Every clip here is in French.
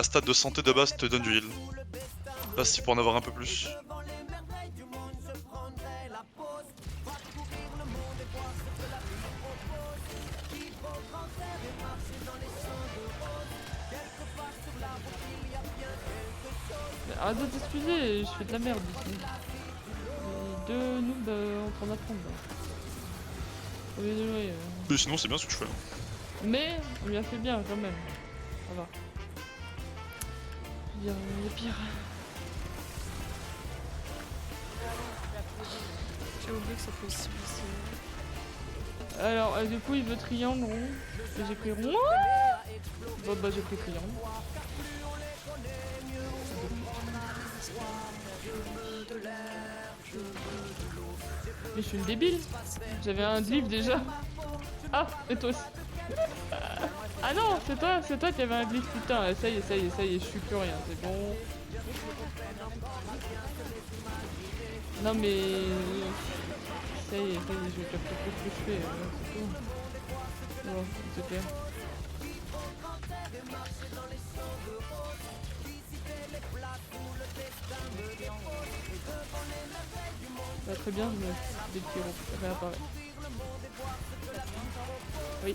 La stat de santé de base te donne du heal. Là, c'est pour en avoir un peu plus. Arrête de t'excuser, je fais de la merde ici. Les deux noobs en train d'apprendre là. Premier degré. Mais sinon, c'est bien ce que tu fais. Mais on lui a fait bien quand même. Ça va. Je veux dire, il y a pire. J'ai oublié que c'est possible ici. Alors, du coup, il veut triangle rond. Et j'ai pris rond. Bon, bah, j'ai pris triangle. Mais je suis une débile. J'avais un glyphe déjà. Ah, et toi aussi. Ah non, c'est toi qui avais un glyphe, putain. Ça y est, je suis plus rien, c'est bon. Non mais... Ça y est, je capte plus ce que je fais, c'est tout. Bon, c'est clair. Bah, très bien, dès qu'il réapparaît. Oui.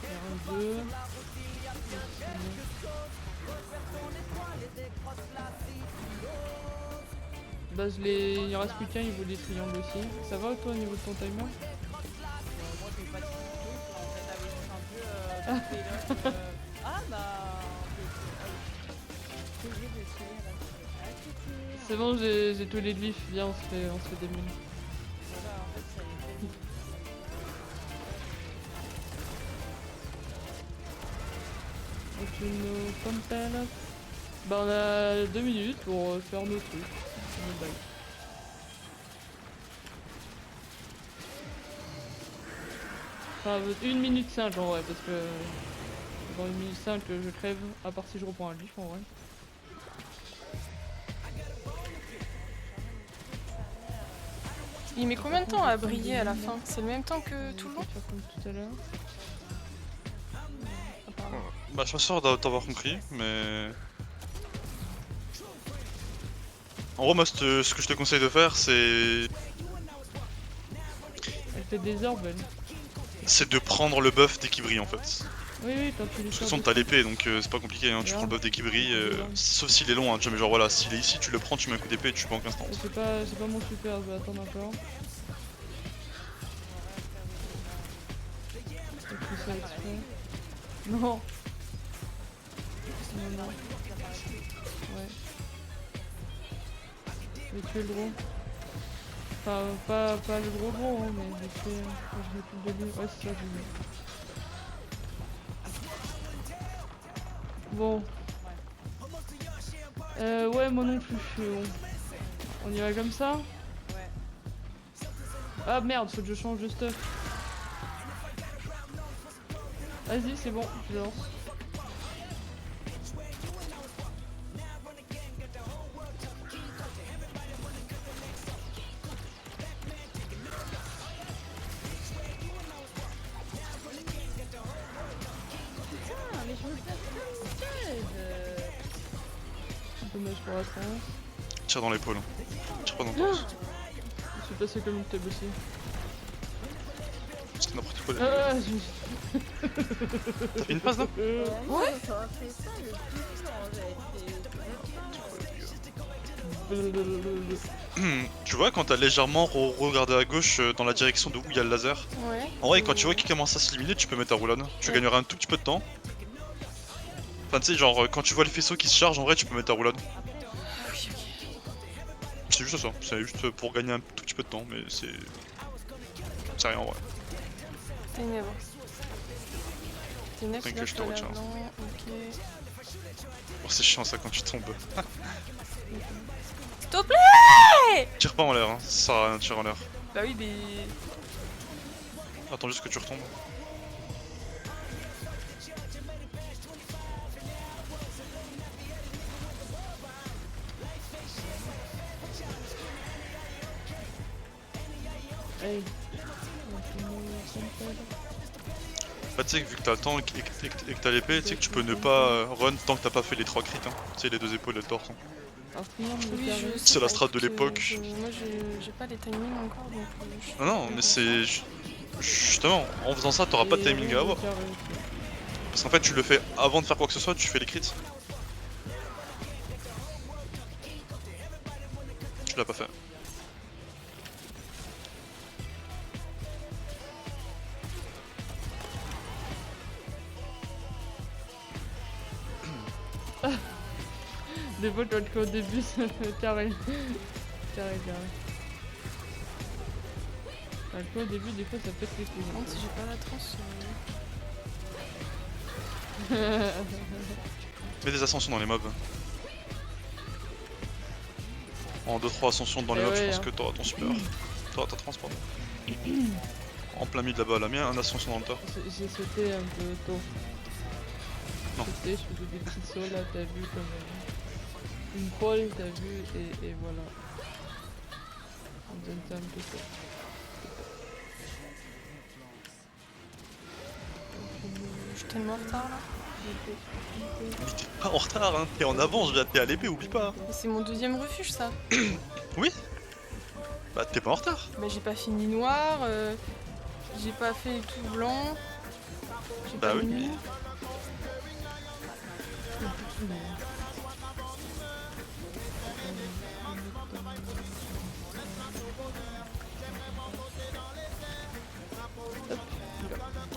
Un, deux. Bah il en reste plus qu'un, il vaut des triangles aussi. Ça va toi au niveau de ton timer? Moi je vais pas t'expliquer, en fait t'avais juste un peu ah bah C'est bon, j'ai tous les glyphes, viens on se fait des mines. voilà, en fait ça y est. Donc une fontaine. Bah on a 2 minutes pour faire nos trucs. Nos bails. Enfin 1 minute 5 en vrai parce que dans 1 minute 5 je crève à part si je reprends un glyphe en vrai. Il met combien de temps à briller à la fin? C'est le même temps que tout le long? Faire comme tout à l'heure. Bah, je suis sûr t'avoir compris, mais. En gros, moi, ce que je te conseille de faire, c'est. Elle fait des orbes elle. C'est de prendre le buff dès qu'il brille en fait. Oui, quand tu les De toute sors façon, de- t'as l'épée donc c'est pas compliqué, hein. Tu prends le buff dès qu'il brille, sauf s'il est long, hein. Tu vois, mais genre voilà, s'il est ici, tu le prends, tu mets un coup d'épée et tu banques instant. C'est pas mon super, je vais attendre encore. J'ai pris ça exprès. Non. Non. Ouais. J'ai tué le gros. Enfin, pas le gros, hein, mais j'ai tué. Je l'ai plus de début. Ouais, c'est ça, j'ai vu. Bon. Ouais, moi non plus. Bon. On y va comme ça? Ouais. Ah merde, faut que je change de stuff. Vas-y, c'est bon, je lance. Ah mais je me fais Dommage pour la France. Tire dans l'épaule. Tire pas dans le torse. Je suis passé comme une table aussi. C'est n'importe quoi. Ah, T'as fait une passe là? Ouais ça a fait ça le plus Tu vois, quand t'as légèrement regardé à gauche dans la direction de où il y a le laser. Ouais. En vrai, quand tu vois qu'il commence à s'éliminer, tu peux mettre ta roulade. Tu gagneras un tout petit peu de temps. Enfin, tu sais, genre, quand tu vois le faisceau qui se charge, en vrai, tu peux mettre ta roulade. C'est juste ça, c'est juste pour gagner un tout petit peu de temps, mais c'est. C'est rien en vrai. Ténèbres. Ténèbres, T'inquiète, là, je te là, retiens. non, ok. Oh, c'est chiant ça quand tu tombes. S'il te plaît! Tire pas en l'air, hein. Ça sert à rien de tirer en l'air. Bah oui, mais... Attends juste que tu retombes. Hey. En fait, tu sais, vu que t'as le temps et que t'as l'épée, tu sais que tu peux ne pas run tant que t'as pas fait les 3 crits, hein. Tu sais, les 2 épaules et le torse. Hein. Alors, tout le monde me Oui, carré. je sais. C'est la bah, strat de écoute, l'époque. Moi, j'ai pas les timings encore, donc. Non, non, mais c'est. Justement, en faisant ça, t'auras pas de Et timing on à me avoir. carré aussi. Parce qu'en fait, tu le fais avant de faire quoi que ce soit, tu fais les crits. Tu l'as pas fait. Des fois, quand au début, ça fait carré. Carré. Quand au début, des fois, ça pète les couilles. Par contre, si j'ai pas la transe. Mets des ascensions dans les mobs. En 2-3 ascensions dans les Eh mobs, je ouais, pense hein. que t'auras ton super. T'auras ta trans, pardon. En plein milieu de là-bas, la mienne, un ascension dans le tas. J'ai sauté un peu tôt. Non. Je faisais des petits sauts là, t'as vu comme une pole, t'as vu, et voilà. On donne ça un peu tôt. Je suis tellement en retard là. Mais t'es pas en retard, hein, t'es en avance, t'es à l'épée, oublie pas. Mais c'est mon deuxième refuge ça. Oui. Bah t'es pas en retard. Bah j'ai pas fini noir, j'ai pas fait tout blanc. J'ai Bah pas oui, mis.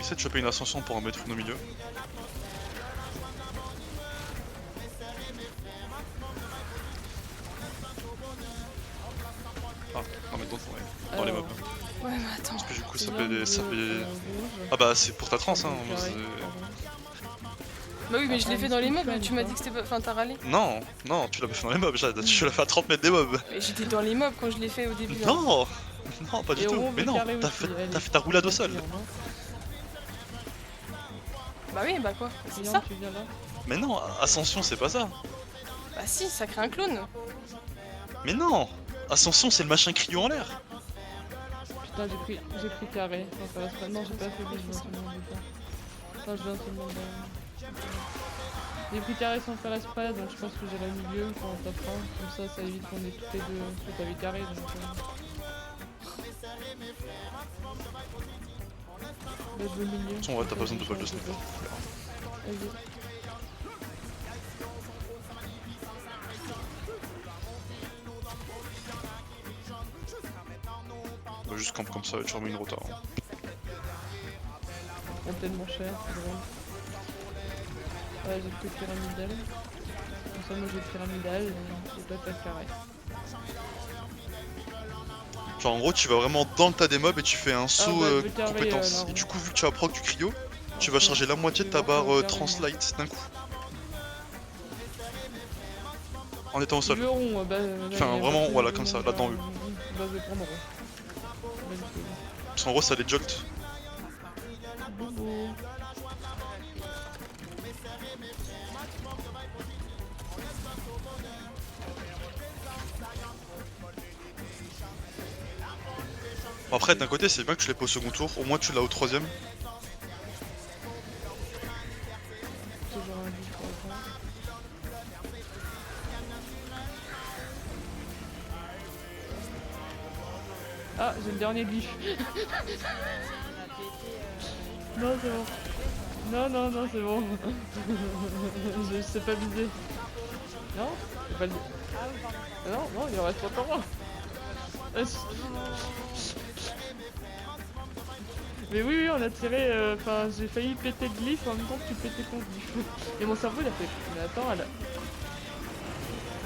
Essaie de choper une ascension pour en mettre une au milieu. Ah, non mais dans les mobs. Ouais mais attends. Parce que du coup C'est ça bien fait des... Ça de- fait... rouge. Ah bah c'est pour ta trans, hein. Carré, c'est- pardon. Bah oui mais je l'ai fait dans les mobs, Ah, tu m'as dit que c'était pas. Enfin t'as râlé. Non, non, tu l'as pas fait dans les mobs, tu l'as fait à 30 mètres des mobs. Mais j'étais dans les mobs quand je l'ai fait au début. hein. Non, non, pas du Et tout. on Mais veut non, carré t'as aussi, fait, allez. t'as fait ta roulade au sol. Viens, non Bah oui bah quoi. C'est Viens, ça. tu viens là. Mais non, Ascension c'est pas ça. Bah si, ça crée un clone. Mais non, Ascension c'est le machin cryo en l'air. Putain, j'ai pris carré. Non, ça reste pas. Non, j'ai pas fait vite, je viens tout le monde de ça. Enfin, je viens tout le monde J'ai pris carré sans faire la spray, donc je pense que j'irai milieu quand on tapera. Comme ça évite qu'on ait toutes les deux. Parce que t'avais carré, donc. Bah, je veux milieu. De toute façon, ouais, t'as pas besoin de bol de sniper. Vas-y. Bah, juste camp comme ça, tu remets une rota. Hein. Ça prend tellement cher, c'est drôle. Ouais, j'ai pris pyramidal. Comme ça, moi j'ai pyramidal, j'ai pas fait carré. Genre en gros, tu vas vraiment dans le tas des mobs et tu fais un saut bah, je vais carrer, compétence. là, Et du coup, vu que tu as proc du cryo, tu vas charger la moitié de ta barre Translight d'un coup. En étant au sol. Le rond, bah, Enfin, vraiment, voilà, comme ça, là-dedans, Bah, je vais prendre rond. Magnifique. Parce qu'en gros, ça les jolt. Bobo. Bon, après, d'un côté, c'est bien que tu l'aies pas au second tour. Au moins, tu l'as au troisième. Toujours un 10 pour le temps. Ah, j'ai le dernier glyphe. Non, c'est bon. Non, c'est bon. Je sais pas viser. Non, c'est pas le. Non, il en reste encore moins. Mais oui, on a tiré. Enfin, j'ai failli péter le glyphe en même temps que tu pétais ton glyphe. Et mon cerveau, il a fait. Mais attends, elle a.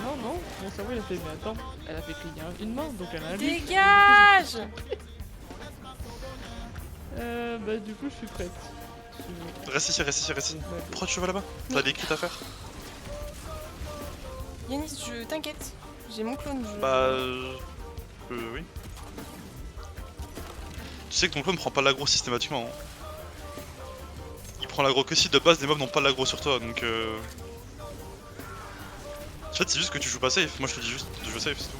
Non, mon cerveau, il a fait. Mais attends, elle a fait cligner une main, donc elle a un glyphe. Dégage. Bah, du coup, je suis prête. Reste ici. Bah, Pourquoi tu vas là-bas? T'as des crits à faire? Yanis, je t'inquiète. J'ai mon clone. Bah. Oui. Tu sais que ton clone prend pas l'aggro systématiquement. Hein. Il prend l'aggro que si de base des mobs n'ont pas l'aggro sur toi, donc En fait, c'est juste que tu joues pas safe. Moi, je te dis juste, tu joues safe, c'est tout.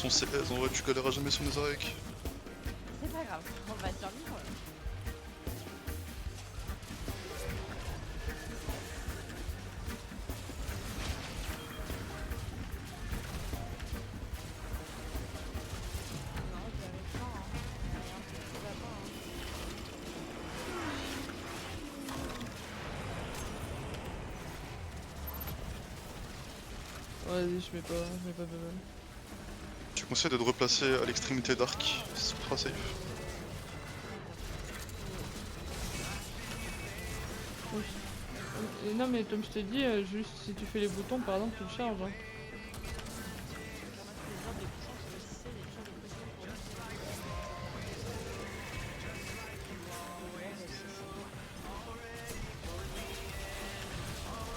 ton CS, en vrai tu galéreras jamais sur Nezarek. C'est pas grave, on va dire libre. Non, j'avais faim, hein. Il y a un truc qui va pas, Vas-y, je mets pas de mal. Tu conseilles de te replacer à l'extrémité d'arc, c'est ultra safe. Et non mais comme je t'ai dit, juste si tu fais les boutons par exemple tu le charges. Hein.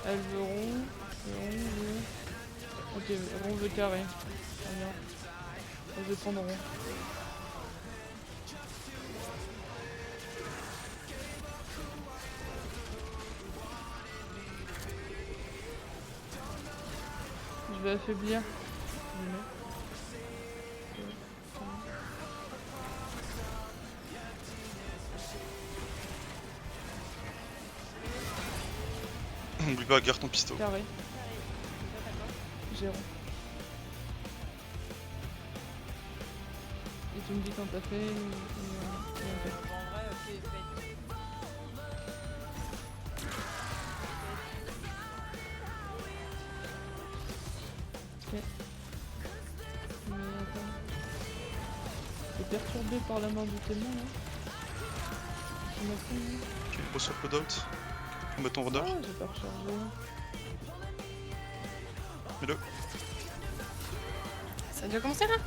Elle veut rond, Ok, rond veut carré. Très bien. Elle veut prendre rond. Je vais affaiblir. N'oublie pas, garde ton pistolet. Carré. J'ai rond. Et tu me dis quand t'as fait et on fait. En vrai, ok, faites. Mais attends. T'es perturbé par la mort du témoin là? Tu m'as fait, hein. Ok, reçois peu d'out. On met ton radar. Ah, j'ai pas rechargé. Mets-le. Ça a déjà commencé là?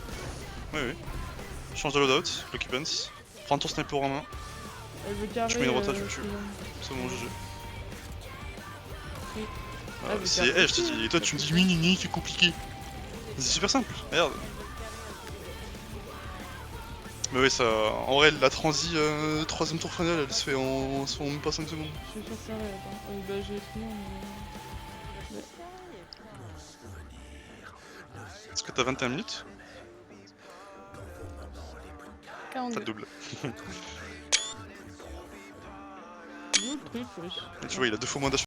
Oui, oui. Change de loadout, l'occupants. Prends ton sniper en main. Elle veut carré. Je mets une rotation, je suis tue. C'est bon, GG. Oui. Ah, Ah, mais c'est. carré Eh, je te dis, et toi tu me dis mini, c'est compliqué. C'est super simple, merde. Mais oui, ça. En vrai, la transi, troisième tour final, elle se fait en même pas 5 secondes. Je suis sur carré, attends. Bah j'ai fini, mais... Est-ce que t'as 21 minutes? 42. T'as le double. Il est où le truc, wesh? Et tu vois, il a 2 fois moins d'HP.